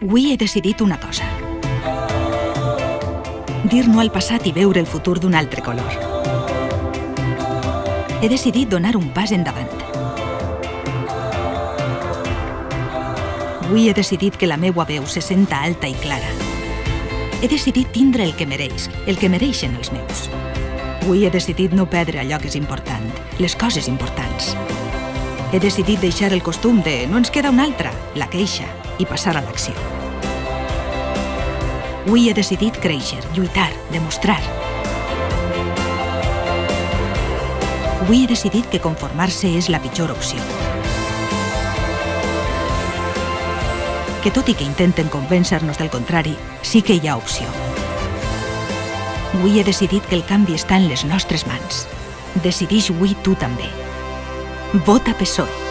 Avui he decidit una cosa. Dir no al passat i veure el futur d'un altre color. He decidit donar un pas endavant. Avui he decidit que la meua veu se senta alta i clara. He decidit tindre el que mereix, el que mereixen els meus. Avui he decidit no perdre allò que és important, les coses importants. He decidit deixar el costum de no ens queda una altra, la queixa, i passar a l'acció. Avui he decidit créixer, lluitar, demostrar. Avui he decidit que conformar-se és la pitjor opció. Que tot i que intenten convèncer-nos del contrari, sí que hi ha opció. Avui he decidit que el canvi està en les nostres mans. Decidix avui tu també. Vota PSOE.